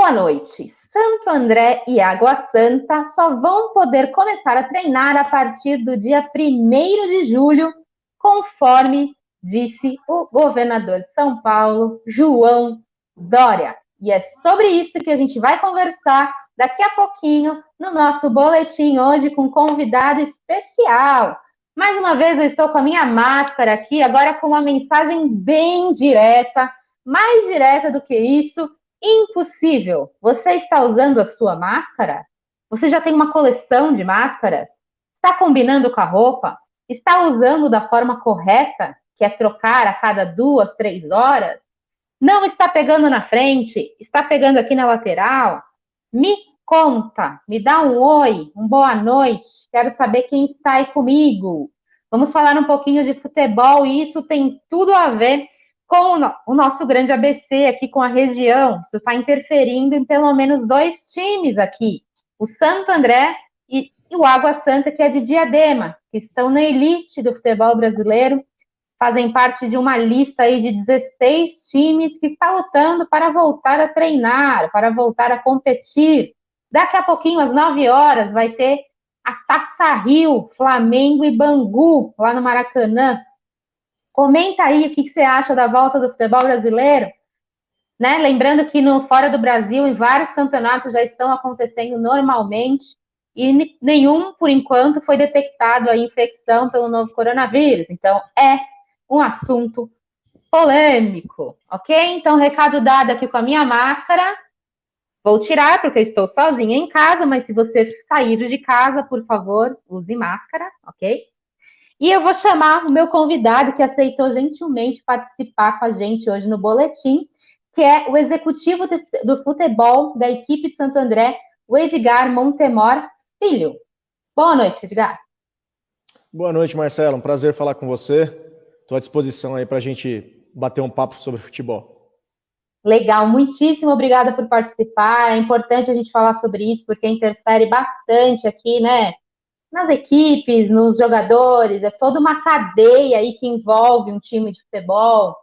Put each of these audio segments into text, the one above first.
Boa noite. Santo André e Água Santa só vão poder começar a treinar a partir do dia 1º de julho, conforme disse o governador de São Paulo, João Dória. E é sobre isso que a gente vai conversar daqui a pouquinho no nosso boletim hoje com um convidado especial. Mais uma vez eu estou com a minha máscara aqui, agora com uma mensagem bem direta, mais direta do que isso. Impossível! Você está usando a sua máscara? Você já tem uma coleção de máscaras? Está combinando com a roupa? Está usando da forma correta, que é trocar a cada 2, 3 horas? Não está pegando na frente? Está pegando aqui na lateral? Me conta, me dá um oi, um boa noite. Quero saber quem está aí comigo. Vamos falar um pouquinho de futebol e isso tem tudo a ver com o nosso grande ABC aqui com a região. Isso está interferindo em pelo menos 2 times aqui. O Santo André e o Água Santa, que é de Diadema, que estão na elite do futebol brasileiro, fazem parte de uma lista aí de 16 times que está lutando para voltar a treinar, para voltar a competir. Daqui a pouquinho, às 9 horas, vai ter a Taça Rio, Flamengo e Bangu, lá no Maracanã. Comenta aí o que você acha da volta do futebol brasileiro, né? Lembrando que fora do Brasil, em vários campeonatos já estão acontecendo normalmente e nenhum, por enquanto, foi detectado a infecção pelo novo coronavírus. Então, é um assunto polêmico, ok? Então, recado dado aqui com a minha máscara. Vou tirar porque eu estou sozinha em casa, mas se você sair de casa, por favor, use máscara, ok? E eu vou chamar o meu convidado, que aceitou gentilmente participar com a gente hoje no boletim, que é o executivo do futebol da equipe de Santo André, o Edgar Montemor Filho. Boa noite, Edgar. Boa noite, Marcelo. Um prazer falar com você. Estou à disposição aí para a gente bater um papo sobre futebol. Legal, muitíssimo obrigada por participar. É importante a gente falar sobre isso, porque interfere bastante aqui, né? Nas equipes, nos jogadores, é toda uma cadeia aí que envolve um time de futebol,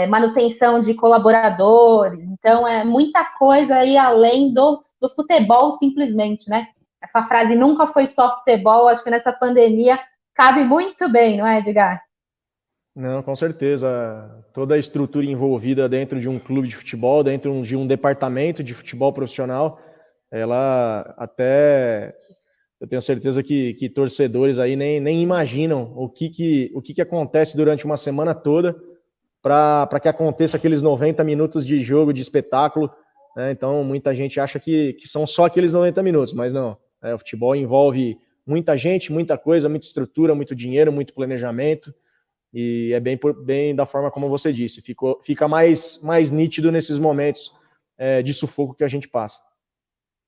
manutenção de colaboradores, então é muita coisa aí além do futebol simplesmente, né? Essa frase nunca foi só futebol, acho que nessa pandemia cabe muito bem, não é, Edgar? Não, com certeza. Toda a estrutura envolvida dentro de um clube de futebol, dentro de um departamento de futebol profissional, ela até eu tenho certeza que torcedores aí nem imaginam o que acontece durante uma semana toda para que aconteça aqueles 90 minutos de jogo, de espetáculo, né? Então, muita gente acha que são só aqueles 90 minutos, mas não. O futebol envolve muita gente, muita coisa, muita estrutura, muito dinheiro, muito planejamento, e é bem da forma como você disse. Fica mais nítido nesses momentos de sufoco que a gente passa.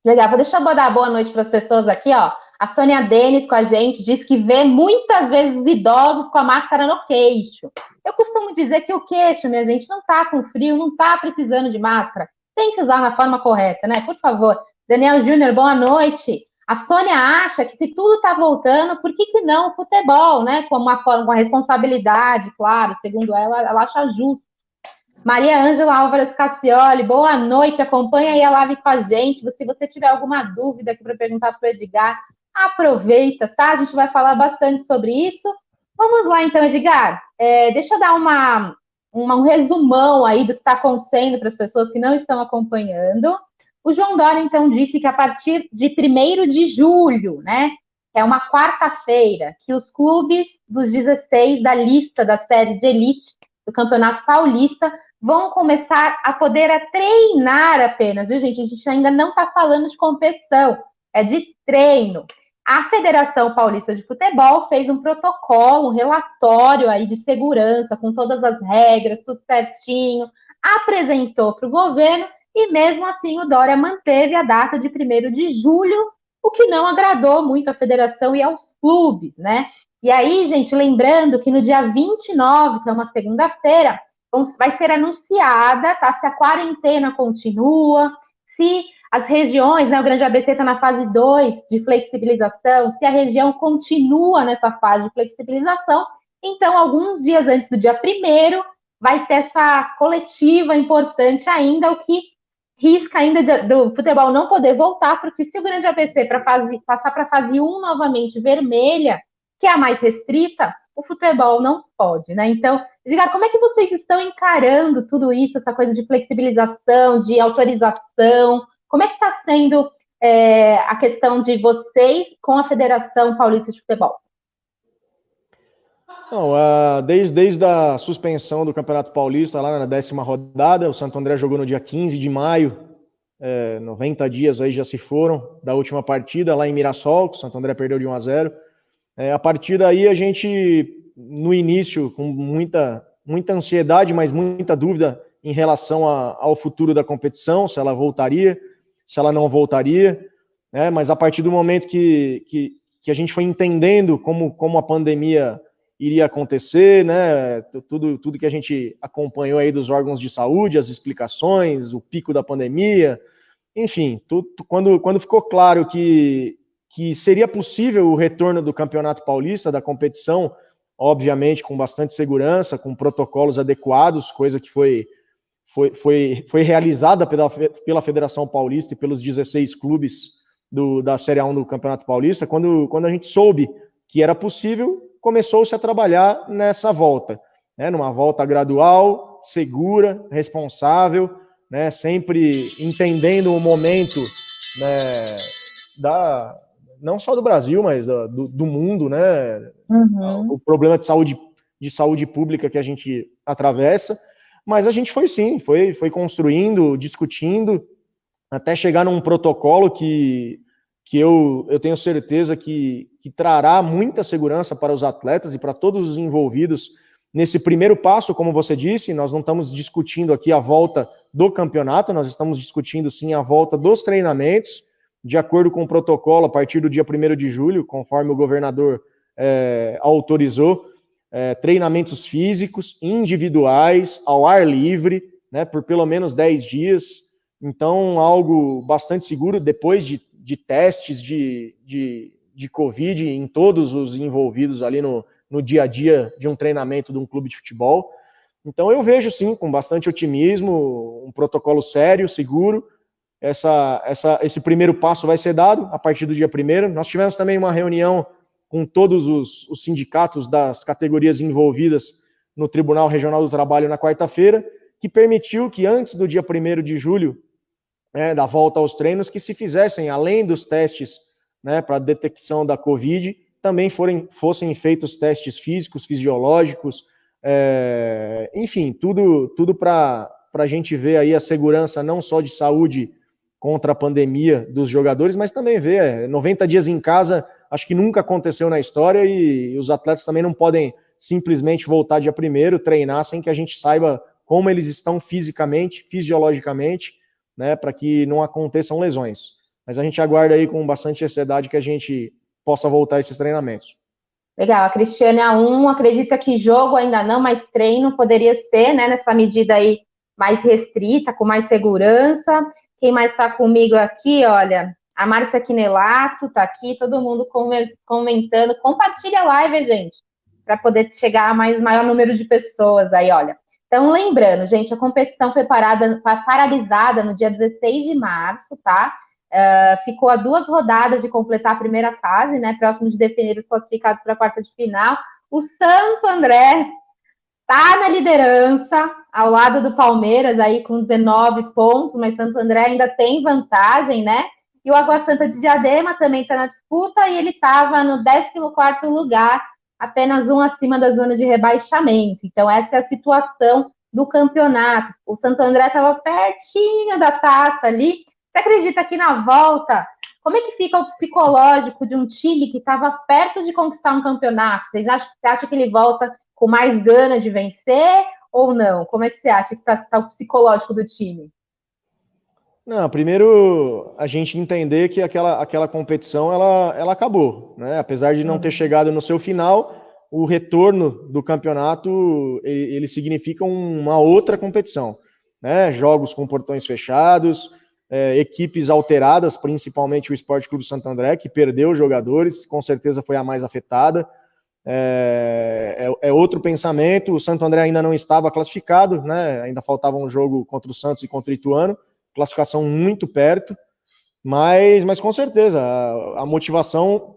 Legal, vou deixar eu dar boa noite para as pessoas aqui, ó. A Sônia Denis com a gente diz que vê muitas vezes os idosos com a máscara no queixo. Eu costumo dizer que o queixo, minha gente, não tá com frio, não tá precisando de máscara. Tem que usar na forma correta, né? Por favor. Daniel Júnior, boa noite. A Sônia acha que se tudo tá voltando, por que não o futebol, né? Com uma forma, com a responsabilidade, claro, segundo ela acha justo. Maria Ângela Álvares Cassioli, boa noite, acompanha aí a live com a gente. Se você tiver alguma dúvida aqui para perguntar para o Edgar, aproveita, tá? A gente vai falar bastante sobre isso. Vamos lá então, Edgar. Deixa eu dar um resumão aí do que está acontecendo para as pessoas que não estão acompanhando. O João Dória, então, disse que a partir de 1º de julho, né, que é uma quarta-feira, que os clubes dos 16 da lista da série de elite do Campeonato Paulista vão começar a poder treinar apenas, viu, gente? A gente ainda não está falando de competição, é de treino. A Federação Paulista de Futebol fez um protocolo, um relatório aí de segurança, com todas as regras, tudo certinho, apresentou para o governo e, mesmo assim, o Dória manteve a data de 1º de julho, o que não agradou muito à federação e aos clubes, né? E aí, gente, lembrando que no dia 29, que é uma segunda-feira, vai ser anunciada, tá? Se a quarentena continua, se as regiões, né? O Grande ABC está na fase 2 de flexibilização, se a região continua nessa fase de flexibilização, então, alguns dias antes do dia 1º, vai ter essa coletiva importante ainda, o que risca ainda do futebol não poder voltar, porque se o Grande ABC passar para a fase 1 novamente vermelha, que é a mais restrita, o futebol não pode, né? Então, Edgar, como é que vocês estão encarando tudo isso, essa coisa de flexibilização, de autorização? Como é que está sendo a questão de vocês com a Federação Paulista de Futebol? Não, desde a suspensão do Campeonato Paulista, lá na 10ª rodada, o Santo André jogou no dia 15 de maio, 90 dias aí já se foram da última partida, lá em Mirassol, que o Santo André perdeu de 1-0. A partir daí, a gente, no início, com muita ansiedade, mas muita dúvida em relação ao futuro da competição, se ela voltaria, se ela não voltaria, né? Mas a partir do momento que a gente foi entendendo como a pandemia iria acontecer, né? Tudo que a gente acompanhou aí dos órgãos de saúde, as explicações, o pico da pandemia, enfim, quando ficou claro que seria possível o retorno do Campeonato Paulista, da competição, obviamente com bastante segurança, com protocolos adequados, coisa que foi realizada pela Federação Paulista e pelos 16 clubes da Série A1 do Campeonato Paulista. Quando a gente soube que era possível, começou-se a trabalhar nessa volta, né, numa volta gradual, segura, responsável, né, sempre entendendo o momento, né, não só do Brasil, mas do mundo, né, o problema de saúde pública que a gente atravessa, mas a gente foi construindo, discutindo, até chegar num protocolo que eu tenho certeza que trará muita segurança para os atletas e para todos os envolvidos nesse primeiro passo, como você disse. Nós não estamos discutindo aqui a volta do campeonato, nós estamos discutindo sim a volta dos treinamentos, de acordo com o protocolo, a partir do dia 1º de julho, conforme o governador autorizou, treinamentos físicos, individuais, ao ar livre, né, por pelo menos 10 dias, então algo bastante seguro, depois de testes de Covid em todos os envolvidos ali no dia a dia de um treinamento de um clube de futebol. Então eu vejo sim, com bastante otimismo, um protocolo sério, seguro. Esse primeiro passo vai ser dado a partir do dia 1º. Nós tivemos também uma reunião com todos os sindicatos das categorias envolvidas no Tribunal Regional do Trabalho na quarta-feira, que permitiu que antes do dia 1º de julho, da volta aos treinos, que se fizessem, além dos testes, né, para detecção da Covid, também fossem feitos testes físicos, fisiológicos, enfim, tudo para a gente ver aí a segurança não só de saúde contra a pandemia dos jogadores, mas também ver 90 dias em casa, acho que nunca aconteceu na história, e os atletas também não podem simplesmente voltar dia 1º, treinar sem que a gente saiba como eles estão fisicamente, fisiologicamente, né, para que não aconteçam lesões. Mas a gente aguarda aí com bastante ansiedade que a gente possa voltar a esses treinamentos. Legal, a Cristiane A1 acredita que jogo ainda não, mas treino poderia ser, né, nessa medida aí mais restrita, com mais segurança. Quem mais está comigo aqui, olha, a Márcia Quinelato está aqui, todo mundo comentando. Compartilha a live, gente, para poder chegar a maior número de pessoas aí, olha. Então, lembrando, gente, a competição foi paralisada no dia 16 de março, tá? Ficou a 2 rodadas de completar a primeira fase, né? Próximo de definir os classificados para a quarta de final. O Santo André tá na liderança, ao lado do Palmeiras, aí com 19 pontos, mas Santo André ainda tem vantagem, né? E o Água Santa de Diadema também está na disputa, e ele estava no 14º lugar, apenas um acima da zona de rebaixamento. Então essa é a situação do campeonato. O Santo André estava pertinho da taça ali. Você acredita que na volta, como é que fica o psicológico de um time que estava perto de conquistar um campeonato? Você acha que ele volta com mais gana de vencer ou não? Como é que você acha que está o psicológico do time? Não, primeiro a gente entender que aquela competição ela acabou, né? Apesar de não ter chegado no seu final, o retorno do campeonato ele significa uma outra competição, né? Jogos com portões fechados, equipes alteradas, principalmente o Sport Clube Santo André, que perdeu jogadores, com certeza foi a mais afetada. Outro pensamento. O Santo André ainda não estava classificado, né? Ainda faltava um jogo contra o Santos e contra o Ituano, classificação muito perto, mas com certeza a motivação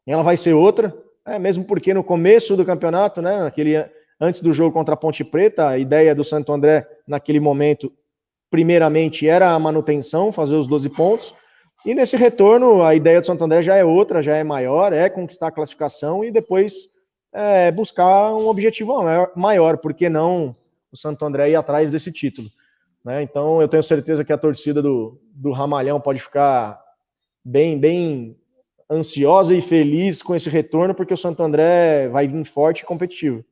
ela vai ser outra, mesmo porque no começo do campeonato, né, antes do jogo contra a Ponte Preta, a ideia do Santo André naquele momento, primeiramente, era a manutenção, fazer os 12 pontos, e nesse retorno a ideia do Santo André já é outra, já é maior, é conquistar a classificação e depois buscar um objetivo maior, por que não o Santo André ir atrás desse título, né? Então eu tenho certeza que a torcida do Ramalhão pode ficar bem ansiosa e feliz com esse retorno, porque o Santo André vai vir forte e competitivo.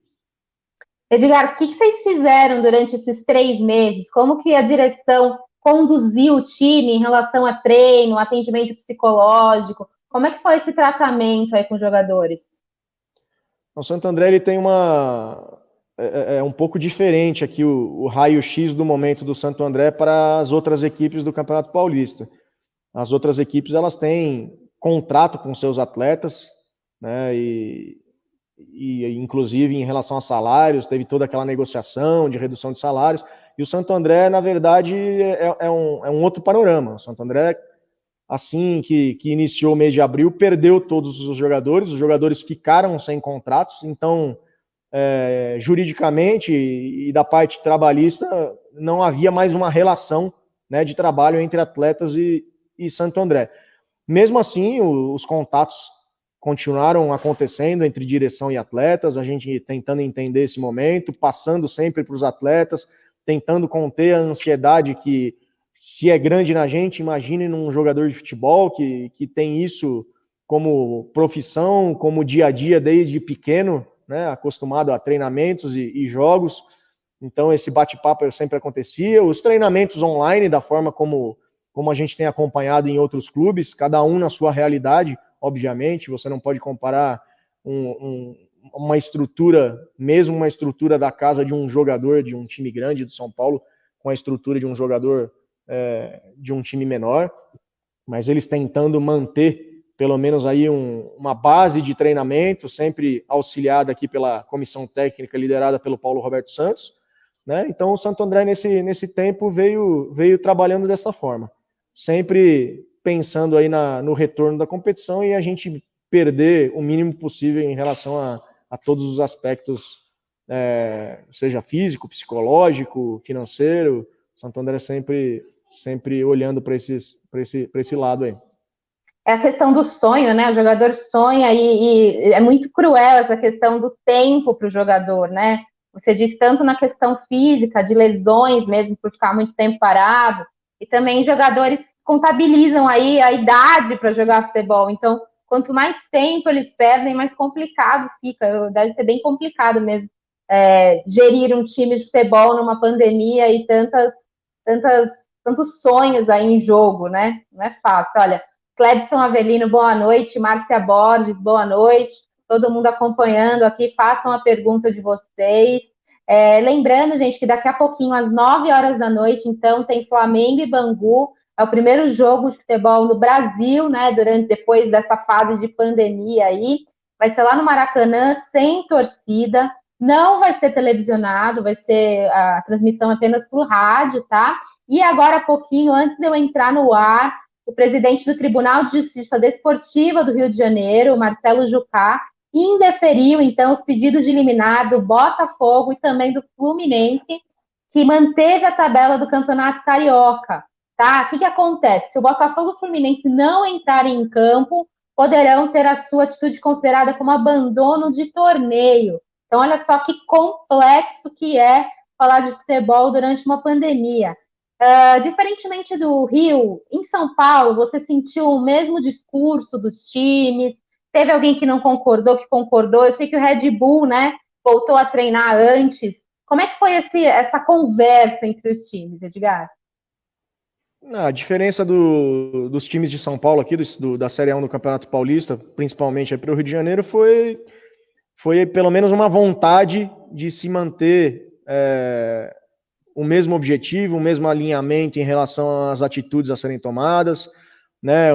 Edgar, o que vocês fizeram durante esses 3 meses? Como que a direção conduziu o time em relação a treino, atendimento psicológico? Como é que foi esse tratamento aí com os jogadores? O Santo André ele tem um pouco diferente aqui o raio-x do momento do Santo André para as outras equipes do Campeonato Paulista. As outras equipes elas têm contrato com seus atletas, né, e inclusive em relação a salários, teve toda aquela negociação de redução de salários, e o Santo André, na verdade, é um outro panorama. O Santo André, assim que iniciou o mês de abril, perdeu todos os jogadores ficaram sem contratos, então, juridicamente e da parte trabalhista, não havia mais uma relação, né, de trabalho entre atletas e Santo André. Mesmo assim, os contatos continuaram acontecendo entre direção e atletas, a gente tentando entender esse momento, passando sempre para os atletas, tentando conter a ansiedade que, se é grande na gente, imagine num jogador de futebol que tem isso como profissão, como dia a dia desde pequeno, né, acostumado a treinamentos e jogos. Então esse bate-papo sempre acontecia. Os treinamentos online, da forma como a gente tem acompanhado em outros clubes, cada um na sua realidade, obviamente, você não pode comparar uma estrutura, mesmo uma estrutura da casa de um jogador de um time grande do São Paulo, com a estrutura de um jogador de um time menor, mas eles tentando manter pelo menos aí uma base de treinamento, sempre auxiliada aqui pela comissão técnica liderada pelo Paulo Roberto Santos, né? Então o Santo André nesse tempo veio trabalhando dessa forma, sempre pensando aí no retorno da competição e a gente perder o mínimo possível em relação a todos os aspectos, seja físico, psicológico, financeiro. Santo André sempre olhando para esse lado aí. É a questão do sonho, né? O jogador sonha e é muito cruel essa questão do tempo para o jogador, né? Você diz tanto na questão física, de lesões mesmo, por ficar muito tempo parado, e também jogadores contabilizam aí a idade para jogar futebol. Então, quanto mais tempo eles perdem, mais complicado fica. Deve ser bem complicado mesmo gerir um time de futebol numa pandemia e tantos sonhos aí em jogo, né? Não é fácil. Olha, Clebson Avelino, boa noite. Márcia Borges, boa noite. Todo mundo acompanhando aqui, façam a pergunta de vocês. Lembrando, gente, que daqui a pouquinho, às 9 horas da noite, então, tem Flamengo e Bangu. É o primeiro jogo de futebol no Brasil, né? Depois dessa fase de pandemia aí. Vai ser lá no Maracanã, sem torcida. Não vai ser televisionado, vai ser a transmissão apenas por rádio, tá? E agora, há pouquinho, antes de eu entrar no ar, o presidente do Tribunal de Justiça Desportiva do Rio de Janeiro, Marcelo Jucá, indeferiu, então, os pedidos de liminar do Botafogo e também do Fluminense, que manteve a tabela do Campeonato Carioca, tá? O que acontece? Se o Botafogo e o Fluminense não entrarem em campo, poderão ter a sua atitude considerada como abandono de torneio. Então, olha só que complexo que é falar de futebol durante uma pandemia. Diferentemente do Rio, em São Paulo, você sentiu o mesmo discurso dos times? Teve alguém que não concordou, que concordou? Eu sei que o Red Bull, né, voltou a treinar antes. Como é que foi essa conversa entre os times, Edgar? A diferença dos times de São Paulo aqui, da Série A1 do Campeonato Paulista, principalmente para o Rio de Janeiro, foi pelo menos uma vontade de se manter o mesmo objetivo, o mesmo alinhamento em relação às atitudes a serem tomadas, né,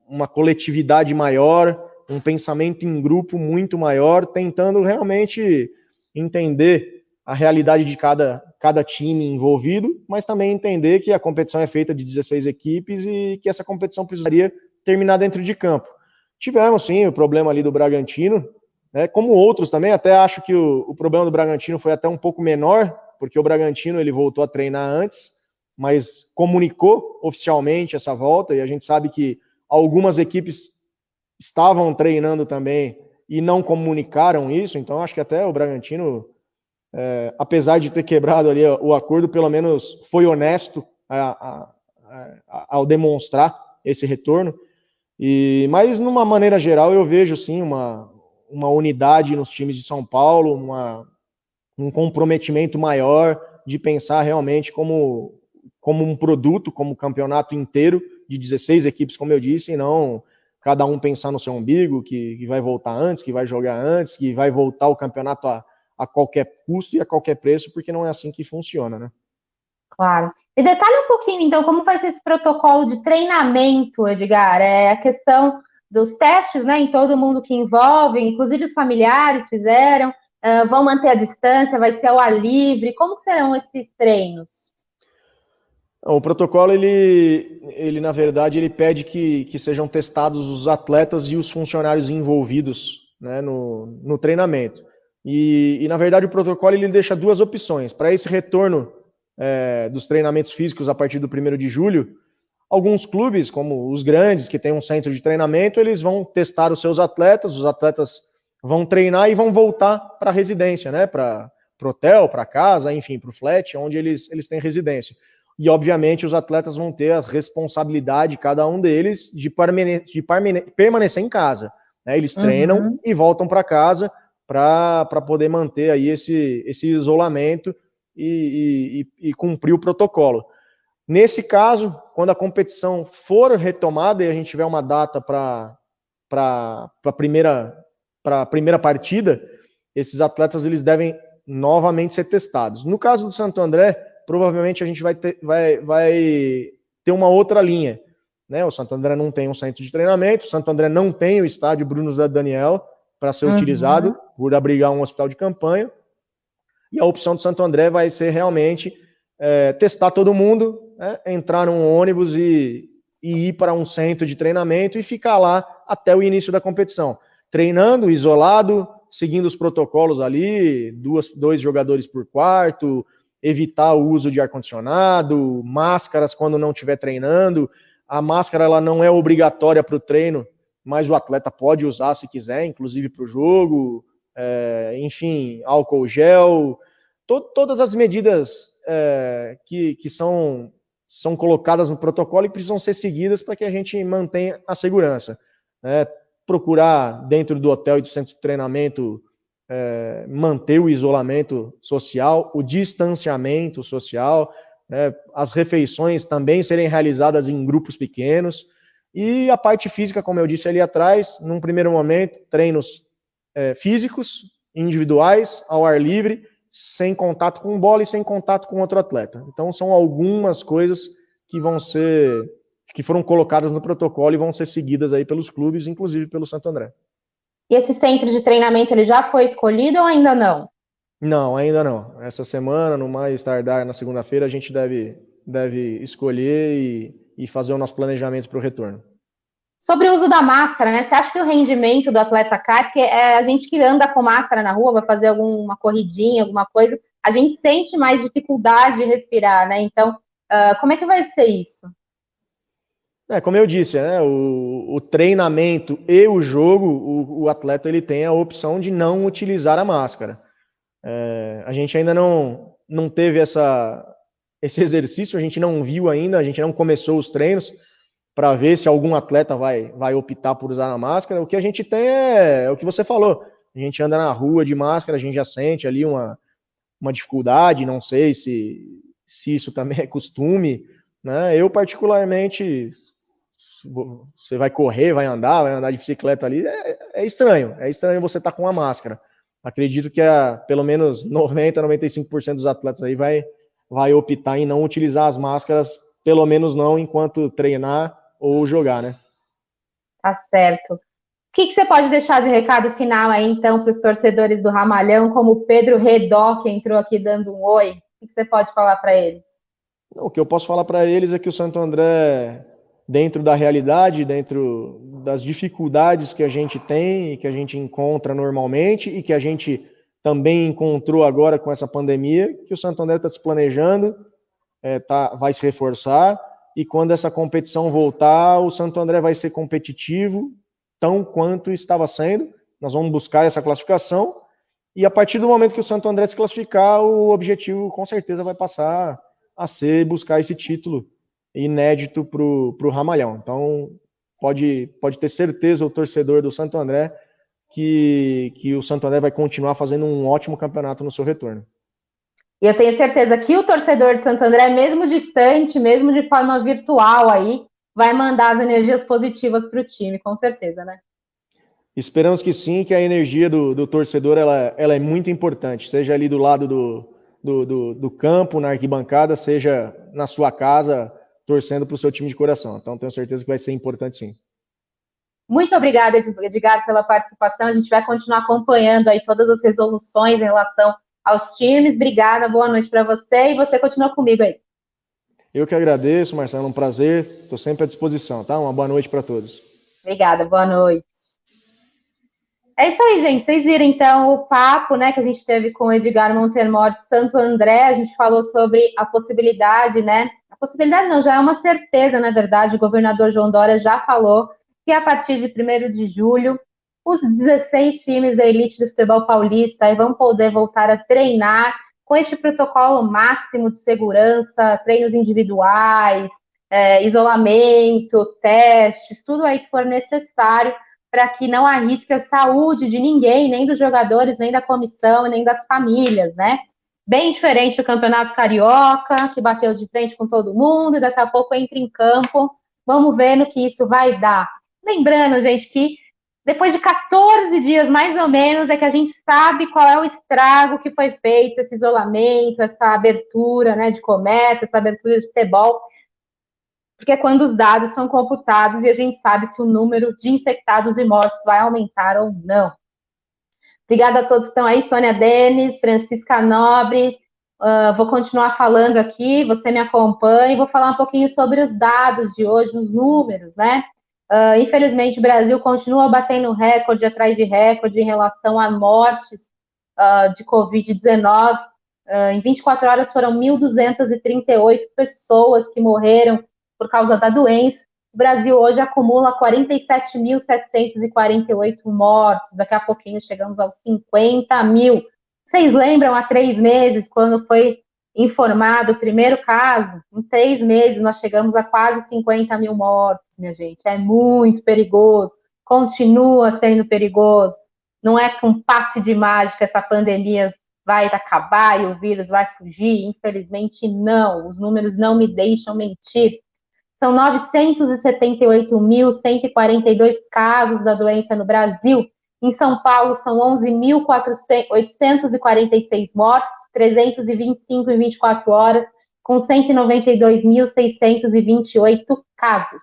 uma coletividade maior, um pensamento em grupo muito maior, tentando realmente entender a realidade de cada cada time envolvido, mas também entender que a competição é feita de 16 equipes e que essa competição precisaria terminar dentro de campo. Tivemos, sim, o problema ali do Bragantino, né, como outros também, até acho que o problema do Bragantino foi até um pouco menor, porque o Bragantino ele voltou a treinar antes, mas comunicou oficialmente essa volta, e a gente sabe que algumas equipes estavam treinando também e não comunicaram isso, então acho que até o Bragantino, apesar de ter quebrado ali o acordo, pelo menos foi honesto ao demonstrar esse retorno. Mas, numa maneira geral, eu vejo, sim, uma unidade nos times de São Paulo, um comprometimento maior de pensar realmente como um produto, como campeonato inteiro de 16 equipes, como eu disse, e não cada um pensar no seu umbigo, que vai voltar antes, que vai jogar antes, que vai voltar o campeonato a qualquer custo e a qualquer preço, porque não é assim que funciona, né? Claro. E detalhe um pouquinho, então, como vai ser esse protocolo de treinamento, Edgar? É a questão dos testes, né, em todo mundo que envolve, inclusive os familiares fizeram, vão manter a distância, vai ser ao ar livre, como que serão esses treinos? O protocolo, ele na verdade, ele pede que sejam testados os atletas e os funcionários envolvidos, né, no treinamento. Na verdade, o protocolo ele deixa duas opções. Para esse retorno dos treinamentos físicos a partir do 1º de julho, alguns clubes, como os grandes, que têm um centro de treinamento, eles vão testar os seus atletas, os atletas vão treinar e vão voltar para a residência, né, para o hotel, para casa, enfim, para o flat, onde eles têm residência. E, obviamente, os atletas vão ter a responsabilidade, cada um deles, de permanecer em casa. Né? Eles treinam e voltam para casa para poder manter aí esse isolamento e cumprir o protocolo. Nesse caso, quando a competição for retomada e a gente tiver uma data para a primeira partida, esses atletas eles devem novamente ser testados. No caso do Santo André, provavelmente a gente vai ter uma outra linha. Né? O Santo André não tem um centro de treinamento, o Santo André não tem o estádio Bruno José Daniel para ser utilizado por abrigar um hospital de campanha, e a opção do Santo André vai ser realmente testar todo mundo, né? Entrar num ônibus e ir para um centro de treinamento e ficar lá até o início da competição, treinando, isolado, seguindo os protocolos ali, dois jogadores por quarto, evitar o uso de ar-condicionado, máscaras quando não estiver treinando. A máscara ela não é obrigatória para o treino, mas o atleta pode usar se quiser, inclusive para o jogo. Enfim, álcool gel, todas as medidas que são colocadas no protocolo e precisam ser seguidas para que a gente mantenha a segurança. Procurar dentro do hotel e do centro de treinamento manter o isolamento social, o distanciamento social, as refeições também serem realizadas em grupos pequenos, e a parte física, como eu disse ali atrás, num primeiro momento, treinos físicos, individuais, ao ar livre, sem contato com bola e sem contato com outro atleta. Então são algumas coisas que foram colocadas no protocolo e vão ser seguidas aí pelos clubes, inclusive pelo Santo André. E esse centro de treinamento, ele já foi escolhido ou ainda não? Não, ainda não. Essa semana, no mais tardar, na segunda-feira, a gente deve escolher e fazer o nosso planejamento para o retorno. Sobre o uso da máscara, né? Você acha que o rendimento do atleta cai? Porque a gente que anda com máscara na rua, vai fazer alguma corridinha, alguma coisa, a gente sente mais dificuldade de respirar, né? Então, como é que vai ser isso? Como eu disse, né, o treinamento e o jogo, o atleta ele tem a opção de não utilizar a máscara. A gente ainda não teve esse exercício, a gente não viu ainda, a gente não começou os treinos para ver se algum atleta vai optar por usar a máscara. O que a gente tem é o que você falou. A gente anda na rua de máscara, a gente já sente ali uma dificuldade, não sei se isso também é costume. Né? Eu, particularmente, você vai correr, vai andar de bicicleta ali, é estranho. É estranho você estar com a máscara. Acredito que pelo menos 90%, 95% dos atletas aí vai optar em não utilizar as máscaras, pelo menos não enquanto treinar ou jogar, né? Tá certo. O que você pode deixar de recado final aí, então, para os torcedores do Ramalhão, como o Pedro Redó, que entrou aqui dando um oi? O que você pode falar para eles? O que eu posso falar para eles é que o Santo André, dentro da realidade, dentro das dificuldades que a gente tem e que a gente encontra normalmente e que a gente também encontrou agora com essa pandemia, que o Santo André está se planejando, vai se reforçar, e quando essa competição voltar, o Santo André vai ser competitivo, tão quanto estava sendo. Nós vamos buscar essa classificação, e a partir do momento que o Santo André se classificar, o objetivo com certeza vai passar a ser buscar esse título inédito para o Ramalhão. Então, pode ter certeza o torcedor do Santo André que o Santo André vai continuar fazendo um ótimo campeonato no seu retorno. E eu tenho certeza que o torcedor de Santo André, mesmo distante, mesmo de forma virtual aí, vai mandar as energias positivas para o time, com certeza, né? Esperamos que sim, que a energia do torcedor ela é muito importante, seja ali do lado do campo, na arquibancada, seja na sua casa, torcendo para o seu time de coração. Então, tenho certeza que vai ser importante sim. Muito obrigada, Edgar, pela participação. A gente vai continuar acompanhando aí todas as resoluções em relação aos times. Obrigada, boa noite para você e você continua comigo aí. Eu que agradeço, Marcelo, um prazer. Estou sempre à disposição, tá? Uma boa noite para todos. Obrigada, boa noite. É isso aí, gente. Vocês viram, então, o papo, né, que a gente teve com o Edgar Montemor de Santo André. A gente falou sobre a possibilidade, né? A possibilidade não, já é uma certeza, na verdade. O governador João Dória já falou que a partir de 1º de julho, os 16 times da elite do futebol paulista aí vão poder voltar a treinar com este protocolo máximo de segurança, treinos individuais, isolamento, testes, tudo aí que for necessário para que não arrisque a saúde de ninguém, nem dos jogadores, nem da comissão, nem das famílias, né? Bem diferente do Campeonato Carioca, que bateu de frente com todo mundo e daqui a pouco entra em campo. Vamos ver no que isso vai dar. Lembrando, gente, que depois de 14 dias, mais ou menos, é que a gente sabe qual é o estrago que foi feito, esse isolamento, essa abertura, né, de comércio, essa abertura de futebol, porque é quando os dados são computados e a gente sabe se o número de infectados e mortos vai aumentar ou não. Obrigada a todos que estão aí, Sônia Denis, Francisca Nobre, vou continuar falando aqui, você me acompanha e vou falar um pouquinho sobre os dados de hoje, os números, né? Infelizmente, o Brasil continua batendo recorde atrás de recorde em relação a mortes de Covid-19. Em 24 horas foram 1.238 pessoas que morreram por causa da doença. O Brasil hoje acumula 47.748 mortos. Daqui a pouquinho chegamos aos 50 mil. Vocês lembram há 3 meses, quando foi informado o primeiro caso? Em 3 meses nós chegamos a quase 50 mil mortos, minha gente. É muito perigoso. Continua sendo perigoso. Não é com passe de mágica essa pandemia vai acabar e o vírus vai fugir. Infelizmente, não. Os números não me deixam mentir. São 978.142 casos da doença no Brasil. Em São Paulo, são 11.846 mortos, 325 em 24 horas, com 192.628 casos.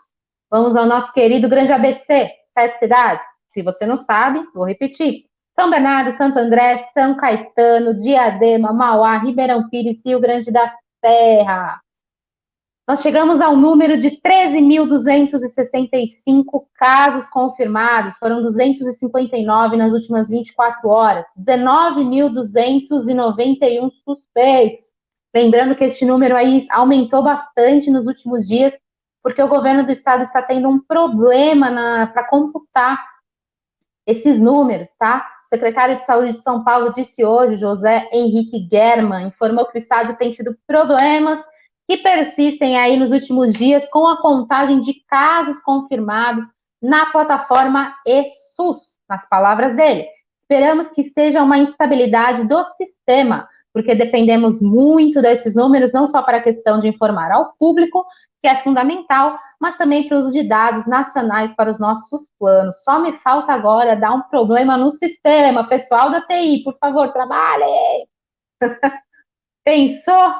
Vamos ao nosso querido grande ABC, 7 cidades. Se você não sabe, vou repetir. São Bernardo, Santo André, São Caetano, Diadema, Mauá, Ribeirão Pires, Rio Grande da Serra. Nós chegamos ao número de 13.265 casos confirmados, foram 259 nas últimas 24 horas, 19.291 suspeitos. Lembrando que este número aí aumentou bastante nos últimos dias, porque o governo do estado está tendo um problema para computar esses números, tá? O secretário de Saúde de São Paulo disse hoje, José Henrique German, informou que o estado tem tido problemas que persistem aí nos últimos dias com a contagem de casos confirmados na plataforma eSUS, nas palavras dele. Esperamos que seja uma instabilidade do sistema, porque dependemos muito desses números, não só para a questão de informar ao público, que é fundamental, mas também para o uso de dados nacionais para os nossos planos. Só me falta agora dar um problema no sistema. Pessoal da TI, por favor, trabalhem! Pensou?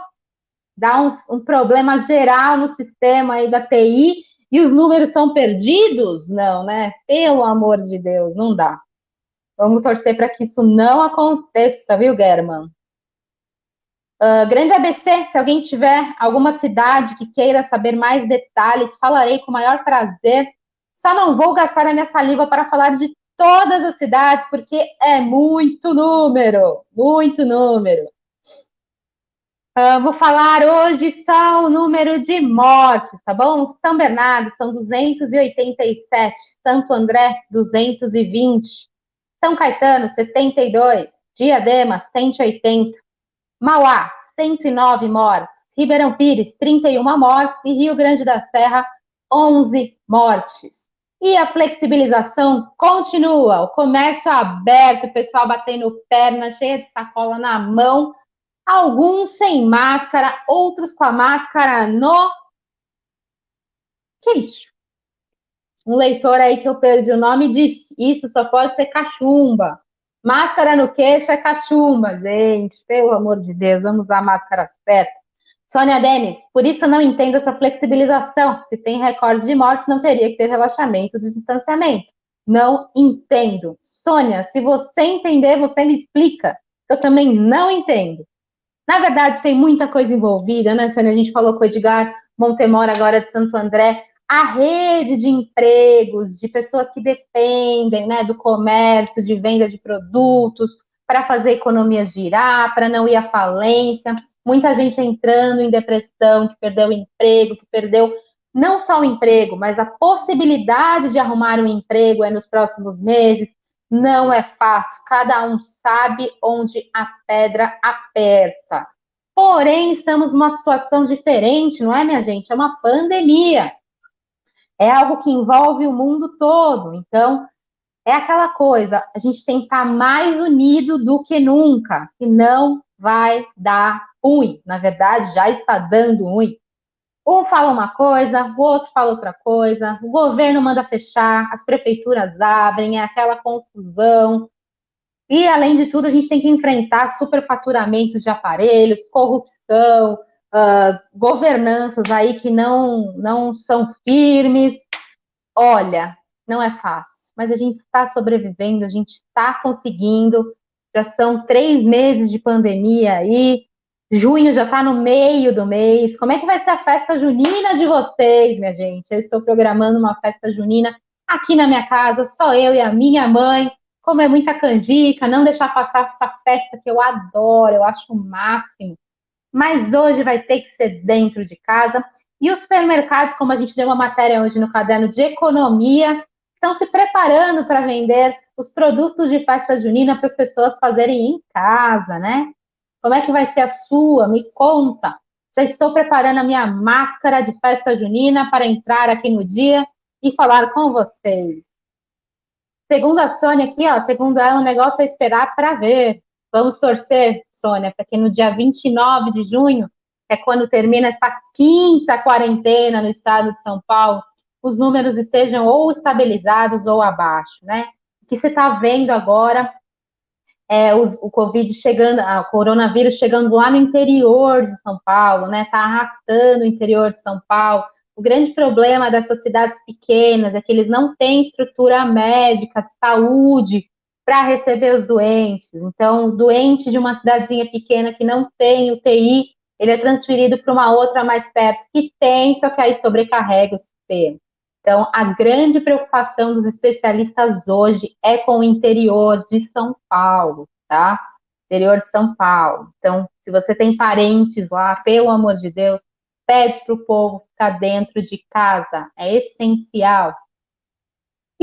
Dá um problema geral no sistema aí da TI e os números são perdidos? Não, né? Pelo amor de Deus, não dá. Vamos torcer para que isso não aconteça, viu, German? Grande ABC, se alguém tiver alguma cidade que queira saber mais detalhes, falarei com o maior prazer. Só não vou gastar a minha saliva para falar de todas as cidades, porque é muito número, muito número. Vou falar hoje só o número de mortes, tá bom? São Bernardo são 287, Santo André 220, São Caetano 72, Diadema 180, Mauá 109 mortes, Ribeirão Pires 31 mortes e Rio Grande da Serra 11 mortes. E a flexibilização continua, o comércio aberto, o pessoal batendo perna, cheia de sacola na mão, alguns sem máscara, outros com a máscara no queixo. Um leitor aí que eu perdi o nome disse, isso só pode ser cachumba. Máscara no queixo é cachumba, gente. Pelo amor de Deus, vamos usar a máscara certa. Sônia Denis, por isso eu não entendo essa flexibilização. Se tem recorde de mortes, não teria que ter relaxamento de distanciamento. Não entendo. Sônia, se você entender, você me explica. Eu também não entendo. Na verdade, tem muita coisa envolvida, né, Sônia? A gente falou com o Edgar Montemor agora de Santo André. A rede de empregos, de pessoas que dependem, né, do comércio, de venda de produtos, para fazer a economia girar, para não ir à falência. Muita gente entrando em depressão, que perdeu o emprego, que perdeu não só o emprego, mas a possibilidade de arrumar um emprego nos próximos meses. Não é fácil, cada um sabe onde a pedra aperta. Porém, estamos numa situação diferente, não é, minha gente? É uma pandemia. É algo que envolve o mundo todo. Então, é aquela coisa, a gente tem que estar mais unido do que nunca, senão vai dar ruim. Na verdade, já está dando ruim. Um fala uma coisa, o outro fala outra coisa, o governo manda fechar, as prefeituras abrem, é aquela confusão. E, além de tudo, a gente tem que enfrentar superfaturamento de aparelhos, corrupção, governanças aí que não são firmes. Olha, não é fácil, mas a gente está sobrevivendo, a gente está conseguindo. Já são 3 meses de pandemia aí, junho já está no meio do mês. Como é que vai ser a festa junina de vocês, minha gente? Eu estou programando uma festa junina aqui na minha casa, só eu e a minha mãe. Como é muita canjica, não deixar passar essa festa que eu adoro, eu acho o máximo. Mas hoje vai ter que ser dentro de casa. E os supermercados, como a gente deu uma matéria hoje no caderno de economia, estão se preparando para vender os produtos de festa junina para as pessoas fazerem em casa, né? Como é que vai ser a sua? Me conta. Já estou preparando a minha máscara de festa junina para entrar aqui no dia e falar com vocês. Segundo a Sônia aqui, ó, segundo ela, o negócio é esperar para ver. Vamos torcer, Sônia, para que no dia 29 de junho, é quando termina essa quinta quarentena no estado de São Paulo, os números estejam ou estabilizados ou abaixo, né? O que você está vendo agora é o Covid chegando, o coronavírus chegando lá no interior de São Paulo, né? Está arrastando o interior de São Paulo. O grande problema dessas cidades pequenas é que eles não têm estrutura médica, de saúde, para receber os doentes. Então, o doente de uma cidadezinha pequena que não tem UTI, ele é transferido para uma outra mais perto que tem, só que aí sobrecarrega o sistema. Então, a grande preocupação dos especialistas hoje é com o interior de São Paulo, tá? Interior de São Paulo. Então, se você tem parentes lá, pelo amor de Deus, pede para o povo ficar dentro de casa. É essencial.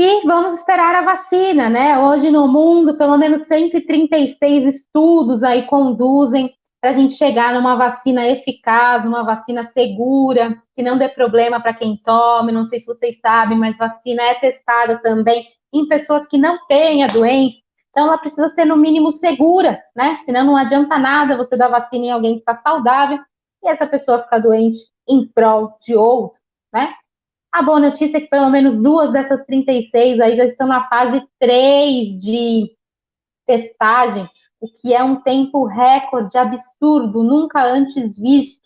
E vamos esperar a vacina, né? Hoje no mundo, pelo menos 136 estudos aí conduzem para a gente chegar numa vacina eficaz, numa vacina segura, que não dê problema para quem tome. Não sei se vocês sabem, mas vacina é testada também em pessoas que não têm a doença. Então, ela precisa ser, no mínimo, segura, né? Senão não adianta nada você dar vacina em alguém que está saudável e essa pessoa ficar doente em prol de outro, né? A boa notícia é que pelo menos 2 dessas 36 aí já estão na fase 3 de testagem, o que é um tempo recorde absurdo, nunca antes visto.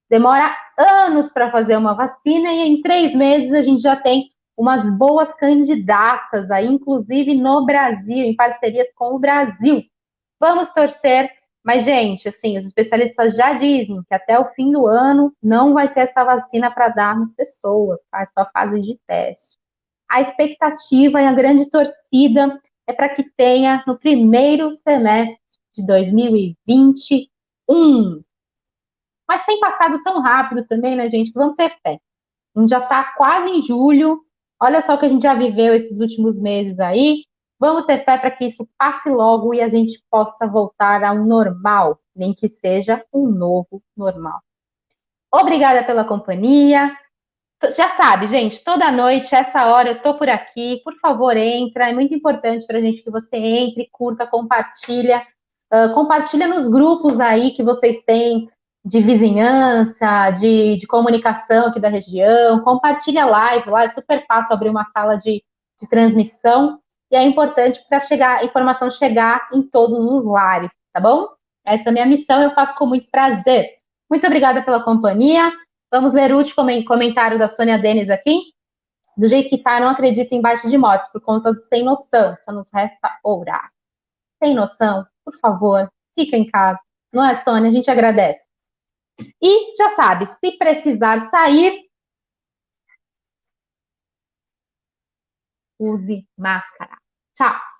Demora anos para fazer uma vacina e em 3 meses a gente já tem umas boas candidatas aí, inclusive no Brasil, em parcerias com o Brasil. Vamos torcer, Mas, gente, assim, os especialistas já dizem que até o fim do ano não vai ter essa vacina para dar nas pessoas, tá? É só fase de teste. A expectativa e a grande torcida é para que tenha no primeiro semestre de 2021. Mas tem passado tão rápido também, né, gente? Vamos ter fé. A gente já está quase em julho. Olha só o que a gente já viveu esses últimos meses aí. Vamos ter fé para que isso passe logo e a gente possa voltar ao normal, nem que seja um novo normal. Obrigada pela companhia. Já sabe, gente, toda noite, essa hora, eu tô por aqui. Por favor, entra. É muito importante para a gente que você entre, curta, compartilha. Compartilha nos grupos aí que vocês têm de vizinhança, de comunicação aqui da região. Compartilha a live lá, é super fácil abrir uma sala de transmissão. E é importante para a informação chegar em todos os lares, tá bom? Essa é a minha missão, eu faço com muito prazer. Muito obrigada pela companhia. Vamos ler o último comentário da Sônia Denis aqui. Do jeito que tá, não acredito em baixa de motos por conta do sem noção. Só nos resta orar. Sem noção, por favor, fica em casa. Não é, Sônia? A gente agradece. E já sabe, se precisar sair, use máscara. Tchau.